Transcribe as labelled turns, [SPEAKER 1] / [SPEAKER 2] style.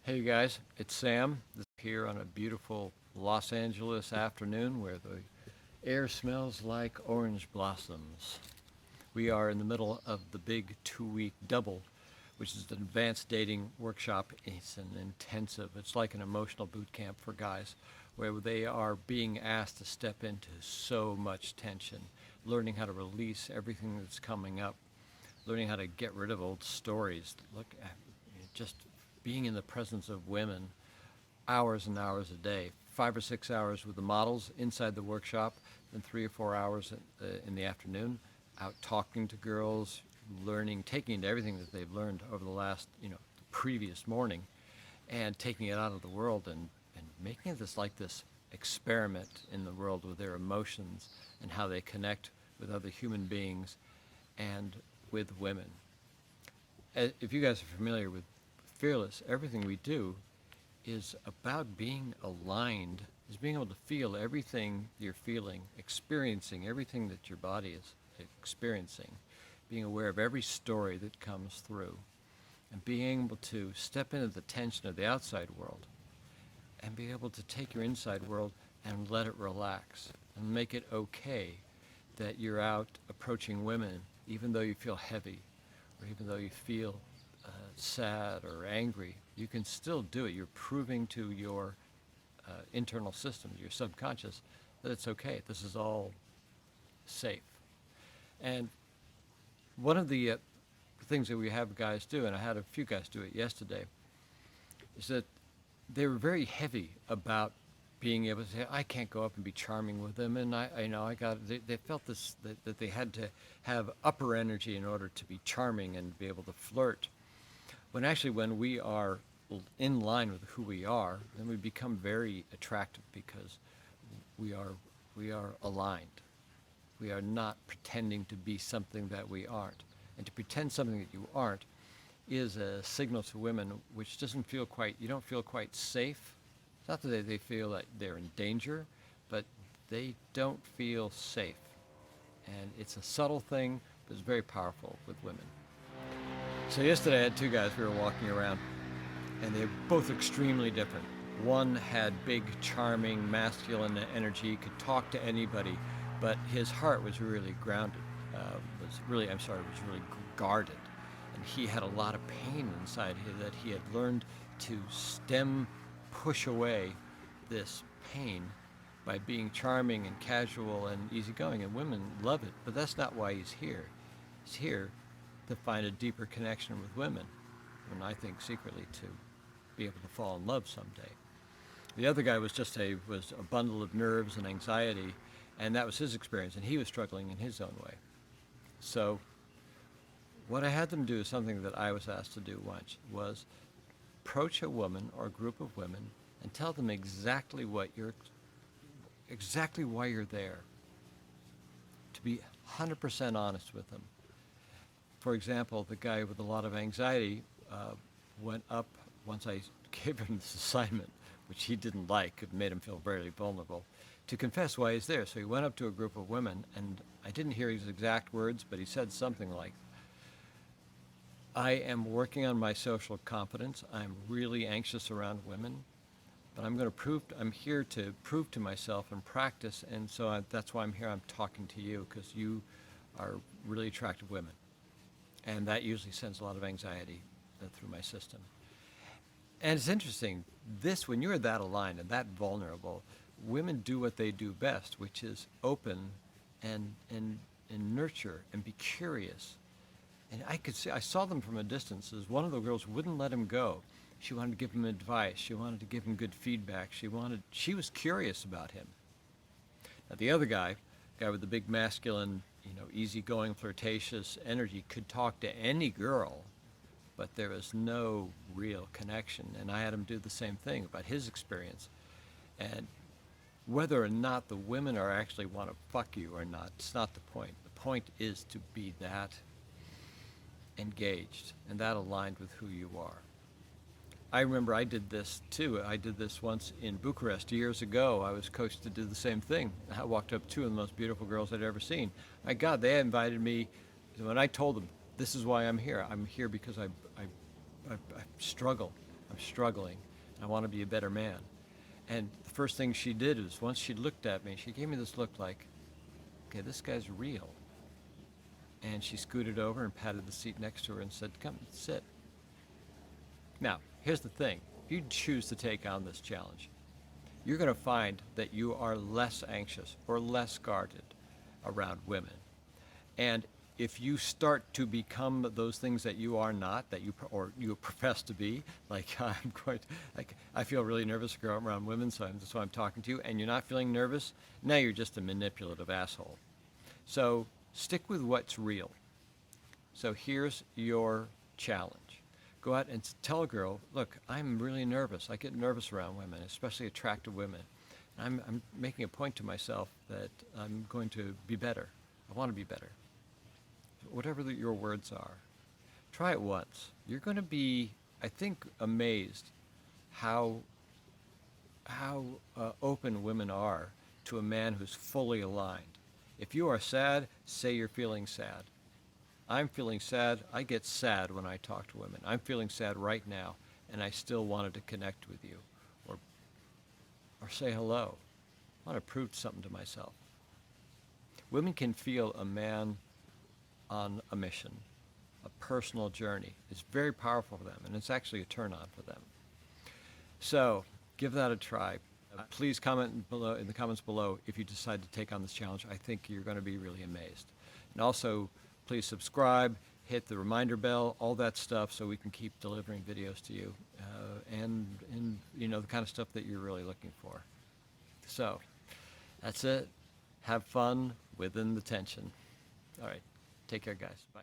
[SPEAKER 1] Hey guys, it's Sam here on a beautiful Los Angeles afternoon where the air smells like orange blossoms. We are in the middle of the big 2 week double, which is an advanced dating workshop. It's an intensive, it's like an emotional boot camp for guys where they are being asked to step into so much tension, learning how to release everything that's coming up, learning how to get rid of old stories. Look at just being in the presence of women hours and hours a day, 5 or 6 hours with the models inside the workshop, then 3 or 4 hours in the afternoon out talking to girls, learning, taking into everything that they've learned over the last, the previous morning, and taking it out of the world and making it this experiment in the world with their emotions and how they connect with other human beings and with women. If you guys are familiar with Fearless, everything we do is about being aligned, is being able to feel everything you're feeling, experiencing everything that your body is experiencing, being aware of every story that comes through, and being able to step into the tension of the outside world and be able to take your inside world and let it relax and make it okay that you're out approaching women even though you feel heavy or even though you feel sad or angry. You can still do it. You're proving to your internal system, your subconscious, that it's okay. This is all safe. And one of the things that we have guys do, and I had a few guys do it yesterday, is that they were very heavy about being able to say, I can't go up and be charming with them, and they felt that they had to have upper energy in order to be charming and be able to flirt. When we are in line with who we are, then we become very attractive because we are aligned. We are not pretending to be something that we aren't. And to pretend something that you aren't is a signal to women which you don't feel quite safe. It's not that they feel that they're in danger, but they don't feel safe. And it's a subtle thing, but it's very powerful with women. So yesterday I had two guys, we were walking around, and they were both extremely different. One had big, charming, masculine energy, could talk to anybody, but his heart was really grounded, was really guarded. And he had a lot of pain inside him that he had learned to push away this pain by being charming and casual and easygoing, and women love it, but that's not why he's here. He's here to find a deeper connection with women, and I think secretly to be able to fall in love someday. The other guy was a bundle of nerves and anxiety, and that was his experience, and he was struggling in his own way. So what I had them do is something that I was asked to do once, was approach a woman or a group of women and tell them exactly why you're there. To be 100% honest with them. For example, the guy with a lot of anxiety went up once I gave him this assignment, which he didn't like. It made him feel very vulnerable, to confess why he's there. So he went up to a group of women, and I didn't hear his exact words, but he said something like, I am working on my social confidence. I'm really anxious around women, but I'm here to prove to myself and practice, and so that's why I'm here. I'm talking to you because you are really attractive women. And that usually sends a lot of anxiety through my system. And it's interesting, when you're that aligned and that vulnerable, women do what they do best, which is open and nurture and be curious. And I saw them from a distance as one of the girls wouldn't let him go. She wanted to give him advice. She wanted to give him good feedback. She was curious about him. Now the other guy with the big masculine, easygoing, flirtatious energy, could talk to any girl, but there was no real connection. And I had him do the same thing about his experience. And whether or not the women actually want to fuck you or not, it's not the point. The point is to be that engaged and that aligned with who you are. I remember I did this too. I did this once in Bucharest years ago. I was coached to do the same thing. I walked up two of the most beautiful girls I'd ever seen. My God, they invited me. When I told them, this is why I'm here. I'm here because I struggle. I'm struggling. I want to be a better man. And the first thing she did is once she looked at me, she gave me this look like, okay, this guy's real. And she scooted over and patted the seat next to her and said, come, sit. Now, here's the thing. If you choose to take on this challenge, you're going to find that you are less anxious or less guarded around women. And if you start to become those things that you are not, that you profess to be, like I feel really nervous to go around women, so that's why I'm talking to you, and you're not feeling nervous, now you're just a manipulative asshole. So stick with what's real. So here's your challenge. Go out and tell a girl, look, I'm really nervous. I get nervous around women, especially attractive women. I'm making a point to myself that I'm going to be better. I want to be better. Whatever your words are, try it once. You're going to be, I think, amazed how open women are to a man who's fully aligned. If you are sad, say you're feeling sad. I'm feeling sad. I get sad when I talk to women. I'm feeling sad right now, and I still wanted to connect with you, or say hello. I want to prove something to myself. Women can feel a man on a mission, a personal journey. It's very powerful for them, and it's actually a turn-on for them. So give that a try. Please comment below in the comments below if you decide to take on this challenge. I think you're going to be really amazed. And also, please subscribe, hit the reminder bell, all that stuff, so we can keep delivering videos to you, and you know, the kind of stuff that you're really looking for. So that's it. Have fun within the tension. All right. Take care, guys. Bye.